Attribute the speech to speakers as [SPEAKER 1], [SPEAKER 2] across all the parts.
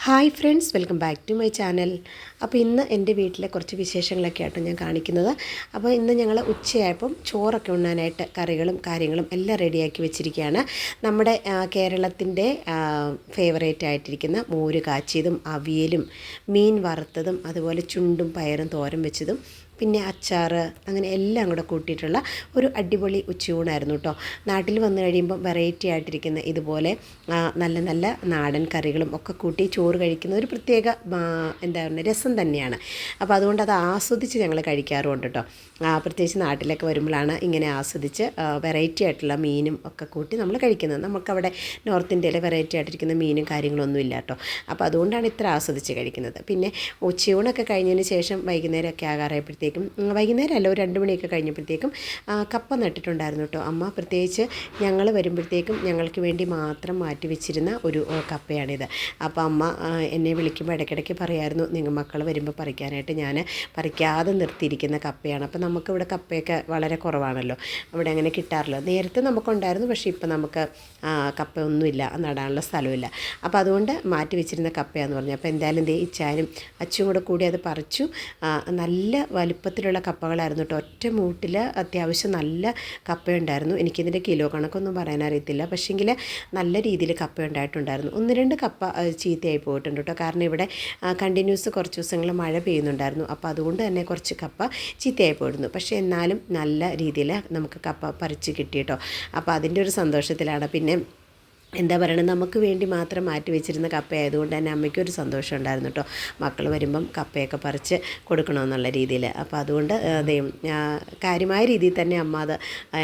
[SPEAKER 1] Hi friends, welcome back to my channel. അപ്പോൾ ഇന്ന് എൻ്റെ വീട്ടിലെ കുറച്ച് വിശേഷങ്ങളൊക്കെ ആയിട്ട് ഞാൻ കാണിക്കുന്നത്. അപ്പോൾ ഇന്ന് ഞങ്ങൾ ഉച്ചയായപ്പം ചോറൊക്കെ ഉണ്ണാനായിട്ട് കറികളും കാര്യങ്ങളും എല്ലാം റെഡിയാക്കി വെച്ചിരിക്കുകയാണ്. നമ്മുടെ കേരളത്തിൻ്റെ ഫേവറേറ്റ് ആയിട്ടിരിക്കുന്ന മോര് കാച്ചിയതും അവിയലും മീൻ വറുത്തതും അതുപോലെ ചുണ്ടും പയറും തോരൻ വെച്ചതും പിന്നെ അച്ചാർ അങ്ങനെ എല്ലാം കൂടെ കൂട്ടിയിട്ടുള്ള ഒരു അടിപൊളി ഉച്ചയൂണായിരുന്നു കേട്ടോ. നാട്ടിൽ വന്നു കഴിയുമ്പം വെറൈറ്റി ആയിട്ടിരിക്കുന്ന ഇതുപോലെ നല്ല നല്ല നാടൻ കറികളും ഒക്കെ കൂട്ടി ചോറ് കഴിക്കുന്ന ഒരു പ്രത്യേക എന്താ പറയുക രസം തന്നെയാണ്. അപ്പോൾ അതുകൊണ്ട് അത് ആസ്വദിച്ച് ഞങ്ങൾ കഴിക്കാറുമുണ്ട് കേട്ടോ. പ്രത്യേകിച്ച് നാട്ടിലൊക്കെ വരുമ്പോഴാണ് ഇങ്ങനെ ആസ്വദിച്ച് വെറൈറ്റി ആയിട്ടുള്ള മീനും ഒക്കെ കൂട്ടി നമ്മൾ കഴിക്കുന്നത്. നമുക്കവിടെ നോർത്ത് ഇന്ത്യയിലെ വെറൈറ്റി ആയിട്ടിരിക്കുന്ന മീനും കാര്യങ്ങളൊന്നും ഇല്ല കേട്ടോ. അപ്പോൾ അതുകൊണ്ടാണ് ഇത്ര ആസ്വദിച്ച് കഴിക്കുന്നത്. പിന്നെ ഉച്ചയൂണൊക്കെ കഴിഞ്ഞതിന് ശേഷം വൈകുന്നേരമൊക്കെ ആകാറായപ്പോഴത്തേക്കും വൈകുന്നേരം അല്ല, ഒരു 2 മണിയൊക്കെ കഴിഞ്ഞപ്പോഴത്തേക്കും കപ്പ നട്ടിട്ടുണ്ടായിരുന്നു കേട്ടോ അമ്മ. പ്രത്യേകിച്ച് ഞങ്ങൾ വരുമ്പോഴത്തേക്കും ഞങ്ങൾക്ക് വേണ്ടി മാത്രം മാറ്റി വെച്ചിരുന്ന ഒരു കപ്പയാണിത്. അപ്പോൾ അമ്മ എന്നെ വിളിക്കുമ്പോൾ ഇടയ്ക്കിടയ്ക്ക് പറയായിരുന്നു, നിങ്ങൾ മക്കൾ വരുമ്പോൾ പറിക്കാനായിട്ട്. ഞാൻ പറിക്കാതെ നിർത്തിയിരിക്കുന്ന കപ്പയാണ്. അപ്പോൾ നമുക്കിവിടെ കപ്പയൊക്കെ വളരെ കുറവാണല്ലോ, അവിടെ അങ്ങനെ കിട്ടാറില്ല. നേരത്തെ നമുക്കുണ്ടായിരുന്നു, പക്ഷേ ഇപ്പം നമുക്ക് കപ്പ ഒന്നുമില്ല, നടാനുള്ള സ്ഥലമില്ല. അപ്പോൾ അതുകൊണ്ട് മാറ്റി വെച്ചിരുന്ന കപ്പയാണെന്ന് പറഞ്ഞു. അപ്പോൾ എന്തായാലും ദേ ഇച്ചാനും അച്ചും കൂടി അത് പറിച്ചു. നല്ല വലുപ്പത്തിലുള്ള കപ്പകളായിരുന്നു കേട്ടോ. ഒറ്റ മൂട്ടിൽ അത്യാവശ്യം നല്ല കപ്പയുണ്ടായിരുന്നു. എനിക്കിതിൻ്റെ കിലോ കണക്കൊന്നും പറയാനറിയത്തില്ല, പക്ഷേങ്കിൽ നല്ല രീതിയിൽ കപ്പ ഉണ്ടായിട്ടുണ്ടായിരുന്നു. 1-2 കപ്പ ചീത്തയായി പോയിട്ടുണ്ട് കേട്ടോ. കാരണം ഇവിടെ കണ്ടിന്യൂസ് കുറച്ച് ദിവസങ്ങൾ മഴ പെയ്യുന്നുണ്ടായിരുന്നു. അപ്പോൾ അതുകൊണ്ട് തന്നെ കുറച്ച് കപ്പ ചീത്തയായി പോയിരുന്നു. പക്ഷേ എന്നാലും നല്ല രീതിയിൽ നമുക്ക് കപ്പ പറിച്ച് കിട്ടി കേട്ടോ. അപ്പോൾ അതിൻ്റെ ഒരു സന്തോഷത്തിലാണ്. പിന്നെ എന്താ പറയണത്, നമുക്ക് വേണ്ടി മാത്രം മാറ്റി വെച്ചിരുന്ന കപ്പയായതുകൊണ്ട് തന്നെ അമ്മയ്ക്കൊരു സന്തോഷം ഉണ്ടായിരുന്നു കേട്ടോ. മക്കൾ വരുമ്പം കപ്പയൊക്കെ പറിച്ച് കൊടുക്കണമെന്നുള്ള രീതിയിൽ. അപ്പോൾ അതുകൊണ്ട് കാര്യമായ രീതിയിൽ തന്നെ അമ്മ അത്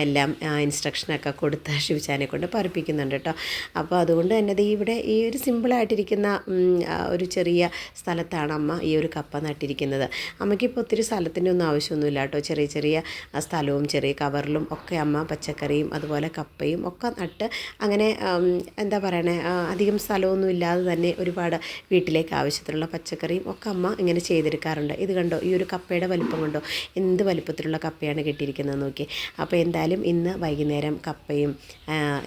[SPEAKER 1] എല്ലാം ഇൻസ്ട്രക്ഷനൊക്കെ കൊടുത്ത് ശിവചാനെ കൊണ്ട് പറിപ്പിക്കുന്നുണ്ട് കേട്ടോ. അപ്പോൾ അതുകൊണ്ട് തന്നെ ഇവിടെ ഈ ഒരു സിമ്പിളായിട്ടിരിക്കുന്ന ഒരു ചെറിയ സ്ഥലത്താണ് അമ്മ ഈ ഒരു കപ്പ നട്ടിരിക്കുന്നത്. അമ്മയ്ക്കിപ്പോൾ ഒത്തിരി സ്ഥലത്തിൻ്റെ ഒന്നും ആവശ്യമൊന്നുമില്ല കേട്ടോ. ചെറിയ ചെറിയ സ്ഥലവും ചെറിയ കവറിലും ഒക്കെ അമ്മ പച്ചക്കറിയും അതുപോലെ കപ്പയും ഒക്കെ നട്ട് അങ്ങനെ എന്താ പറയണേ, അധികം സ്ഥലമൊന്നും ഇല്ലാതെ തന്നെ ഒരുപാട് വീട്ടിലേക്ക് ആവശ്യത്തിനുള്ള പച്ചക്കറിയും ഒക്കെ അമ്മ ഇങ്ങനെ ചെയ്തെടുക്കാറുണ്ട്. ഇത് കണ്ടോ, ഈ ഒരു കപ്പയുടെ വലിപ്പം കണ്ടോ, എന്ത് വലിപ്പത്തിലുള്ള കപ്പയാണ് കിട്ടിയിരിക്കുന്നത് നോക്കി. അപ്പോൾ എന്തായാലും ഇന്ന് വൈകുന്നേരം കപ്പയും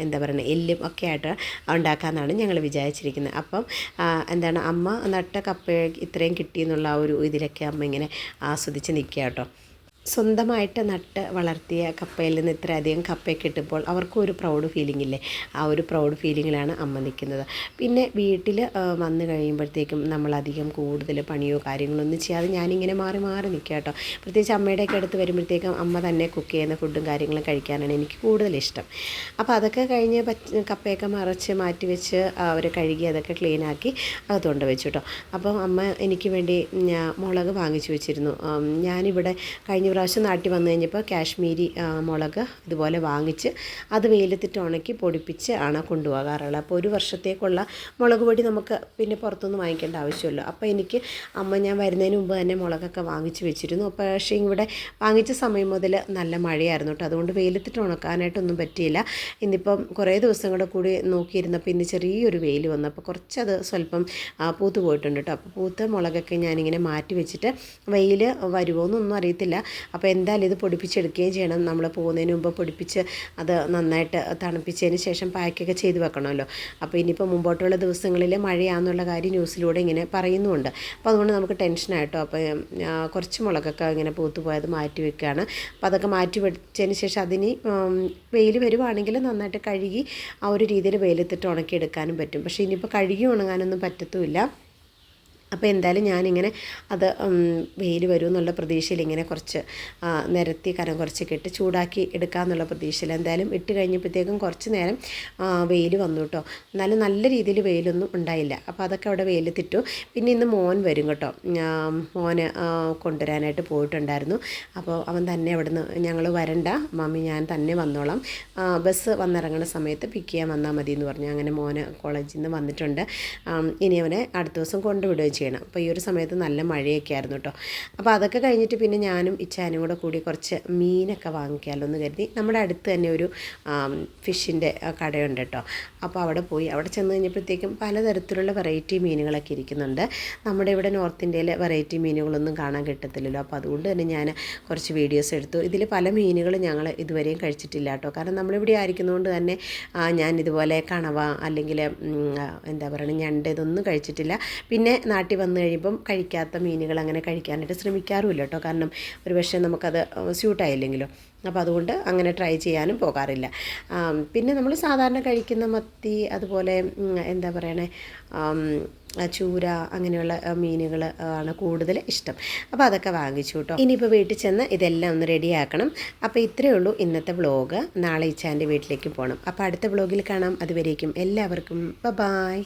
[SPEAKER 1] എന്താ പറയുക എല്ലും ഒക്കെ ആയിട്ട് ഉണ്ടാക്കാമെന്നാണ് ഞങ്ങൾ വിചാരിച്ചിരിക്കുന്നത്. അപ്പം എന്താണ്, അമ്മ നട്ട കപ്പ ഇത്രയും കിട്ടിയെന്നുള്ള ഒരു ഇതിലൊക്കെ അമ്മ ഇങ്ങനെ ആസ്വദിച്ച് നിൽക്കുക കേട്ടോ. സ്വന്തമായിട്ട് നട്ട് വളർത്തിയ കപ്പയിൽ നിന്ന് ഇത്രയധികം കപ്പയൊക്കെ കിട്ടുമ്പോൾ അവർക്കും ഒരു പ്രൗഡ് ഫീലിംഗ് ഇല്ലേ, ആ ഒരു പ്രൗഡ് ഫീലിങ്ങിലാണ് അമ്മ നിൽക്കുന്നത്. പിന്നെ വീട്ടിൽ വന്നു കഴിയുമ്പോഴത്തേക്കും നമ്മളധികം കൂടുതൽ പണിയോ കാര്യങ്ങളൊന്നും ചെയ്യാതെ ഞാനിങ്ങനെ മാറി മാറി നിൽക്കുക കേട്ടോ. പ്രത്യേകിച്ച് അമ്മയുടെയൊക്കെ അടുത്ത് വരുമ്പോഴത്തേക്കും അമ്മ തന്നെ കുക്ക് ചെയ്യുന്ന ഫുഡും കാര്യങ്ങളും കഴിക്കാനാണ് എനിക്ക് കൂടുതലിഷ്ടം. അപ്പോൾ അതൊക്കെ കഴിഞ്ഞ് കപ്പയൊക്കെ മറിച്ച് മാറ്റി വെച്ച് അവർ കഴുകി അതൊക്കെ ക്ലീനാക്കി അകത്തുകൊണ്ട് വെച്ചു കേട്ടോ. അപ്പം അമ്മ എനിക്ക് വേണ്ടി മുളക് വാങ്ങിച്ചു വെച്ചിരുന്നു. ഞാനിവിടെ കഴിഞ്ഞ പ്രാവശ്യം നാട്ടിൽ വന്നു കഴിഞ്ഞപ്പോൾ കാശ്മീരി മുളക് ഇതുപോലെ വാങ്ങിച്ച് അത് വെയിലത്തിട്ട് ഉണക്കി പൊടിപ്പിച്ച് ആണ് കൊണ്ടുപോകാറുള്ളത്. അപ്പോൾ ഒരു വർഷത്തേക്കുള്ള മുളക് പൊടി നമുക്ക് പിന്നെ പുറത്തുനിന്ന് വാങ്ങിക്കേണ്ട ആവശ്യമില്ല. അപ്പോൾ എനിക്ക് അമ്മ ഞാൻ വരുന്നതിന് മുമ്പ് തന്നെ മുളകൊക്കെ വാങ്ങിച്ച് വെച്ചിരുന്നു. അപ്പോൾ പക്ഷേ ഇവിടെ വാങ്ങിച്ച സമയം മുതൽ നല്ല മഴയായിരുന്നു കേട്ടോ. അതുകൊണ്ട് വെയിലത്തിട്ട് ഉണക്കാനായിട്ടൊന്നും പറ്റിയില്ല. ഇന്നിപ്പം കുറേ ദിവസം കൂടി നോക്കിയിരുന്നപ്പോൾ ഇന്ന് ചെറിയൊരു വെയിൽ വന്നു. അപ്പോൾ കുറച്ചത് സ്വല്പം പൂത്ത് പോയിട്ടുണ്ട് കേട്ടോ. അപ്പോൾ പൂത്ത മുളകൊക്കെ ഞാനിങ്ങനെ മാറ്റി വെച്ചിട്ട് വെയിൽ വരുമോ എന്നൊന്നും അറിയത്തില്ല. അപ്പോൾ എന്തായാലും ഇത് പൊടിപ്പിച്ചെടുക്കുകയും ചെയ്യണം. നമ്മൾ പോകുന്നതിന് മുമ്പ് പൊടിപ്പിച്ച് അത് നന്നായിട്ട് തണുപ്പിച്ചതിന് ശേഷം പാക്കൊക്കെ ചെയ്ത് വെക്കണമല്ലോ. അപ്പോൾ ഇനിയിപ്പോൾ മുമ്പോട്ടുള്ള ദിവസങ്ങളിൽ മഴയാണെന്നുള്ള കാര്യം ന്യൂസിലൂടെ ഇങ്ങനെ പറയുന്നുമുണ്ട്. അപ്പോൾ അതുകൊണ്ട് നമുക്ക് ടെൻഷനായിട്ടോ. അപ്പോൾ കുറച്ച് മുളകൊക്കെ ഇങ്ങനെ പൂത്തുപോയത് മാറ്റി വെക്കുകയാണ്. അപ്പോൾ അതൊക്കെ മാറ്റി വെച്ചതിന് ശേഷം അതിന് വെയിൽ വരുവാണെങ്കിൽ നന്നായിട്ട് കഴുകി ആ ഒരു രീതിയിൽ വെയിലത്തിട്ട് ഉണക്കിയെടുക്കാനും പറ്റും. പക്ഷേ ഇനിയിപ്പോൾ കഴുകി ഉണങ്ങാനൊന്നും പറ്റത്തുമില്ല. അപ്പോൾ എന്തായാലും ഞാനിങ്ങനെ അത് വെയിൽ വരുമെന്നുള്ള പ്രതീക്ഷയിൽ ഇങ്ങനെ കുറച്ച് നിരത്തി കനം കുറച്ചൊക്കെ ഇട്ട് ചൂടാക്കി എടുക്കാമെന്നുള്ള പ്രതീക്ഷയിൽ എന്തായാലും ഇട്ട് കഴിഞ്ഞപ്പോഴത്തേക്കും കുറച്ച് നേരം വെയിൽ വന്നു കേട്ടോ. എന്നാലും നല്ല രീതിയിൽ വെയിലൊന്നും ഉണ്ടായില്ല. അപ്പോൾ അതൊക്കെ അവിടെ വെയിലത്തിട്ടു. പിന്നെ ഇന്ന് മോൻ വരും കേട്ടോ. മോന് കൊണ്ടുവരാനായിട്ട് പോയിട്ടുണ്ടായിരുന്നു. അപ്പോൾ അവൻ തന്നെ അവിടുന്ന്, ഞങ്ങൾ വരണ്ട മമ്മി ഞാൻ തന്നെ വന്നോളാം, ബസ് വന്നിറങ്ങുന്ന സമയത്ത് പിക്ക് ചെയ്യാൻ വന്നാൽ മതി എന്ന് പറഞ്ഞു. അങ്ങനെ മോന് കോളേജിൽ നിന്ന് വന്നിട്ടുണ്ട്. ഇനി അവനെ അടുത്ത ദിവസം കൊണ്ടുവിടുകയും ചെയ്യണം. അപ്പോൾ ഈ ഒരു സമയത്ത് നല്ല മഴയൊക്കെ ആയിരുന്നു കേട്ടോ. അപ്പോൾ അതൊക്കെ കഴിഞ്ഞിട്ട് പിന്നെ ഞാനും ഇച്ചാനും കൂടെ കൂടി കുറച്ച് മീനൊക്കെ വാങ്ങിക്കാമല്ലോ എന്ന് കരുതി നമ്മുടെ അടുത്ത് തന്നെ ഒരു ഫിഷിൻ്റെ കടയുണ്ട് കേട്ടോ. അപ്പോൾ അവിടെ പോയി അവിടെ ചെന്ന് കഴിഞ്ഞപ്പോഴത്തേക്കും പലതരത്തിലുള്ള വെറൈറ്റി മീനുകളൊക്കെ ഇരിക്കുന്നുണ്ട്. നമ്മുടെ ഇവിടെ നോർത്ത് ഇന്ത്യയിലെ വെറൈറ്റി മീനുകളൊന്നും കാണാൻ കിട്ടത്തില്ലല്ലോ. അപ്പോൾ അതുകൊണ്ട് തന്നെ ഞാൻ കുറച്ച് വീഡിയോസ് എടുത്തു. ഇതിൽ പല മീനുകളും ഞങ്ങൾ ഇതുവരെയും കഴിച്ചിട്ടില്ല കേട്ടോ. കാരണം നമ്മളിവിടെ ആയിരിക്കുന്നതുകൊണ്ട് തന്നെ ഞാൻ ഇതുപോലെ കണവ അല്ലെങ്കിൽ എന്താ പറയുക ഞണ്ട് ഇതൊന്നും കഴിച്ചിട്ടില്ല. പിന്നെ നാട്ടിൽ വന്നു കഴിയുമ്പം കഴിക്കാത്ത മീനുകൾ അങ്ങനെ കഴിക്കാനായിട്ട് ശ്രമിക്കാറുമില്ല കേട്ടോ. കാരണം ഒരു പക്ഷേ നമുക്കത് സ്യൂട്ടായില്ലെങ്കിലോ. അപ്പോൾ അതുകൊണ്ട് അങ്ങനെ ട്രൈ ചെയ്യാനും പോകാറില്ല. പിന്നെ നമ്മൾ സാധാരണ കഴിക്കുന്ന മത്തി അതുപോലെ എന്താ പറയണേ ചൂര അങ്ങനെയുള്ള മീനുകൾ ആണ് കൂടുതൽ ഇഷ്ടം. അപ്പോൾ അതൊക്കെ വാങ്ങിച്ചു കേട്ടോ. ഇനിയിപ്പോൾ വീട്ടിൽ ചെന്ന് ഇതെല്ലാം ഒന്ന് റെഡിയാക്കണം. അപ്പോൾ ഇത്രയേ ഉള്ളൂ ഇന്നത്തെ വ്ളോഗ്. നാളെ ഇച്ചാൻ്റെ വീട്ടിലേക്ക് പോകണം. അപ്പോൾ അടുത്ത വ്ളോഗിൽ കാണാം. അതുവരേക്കും എല്ലാവർക്കും ബൈ.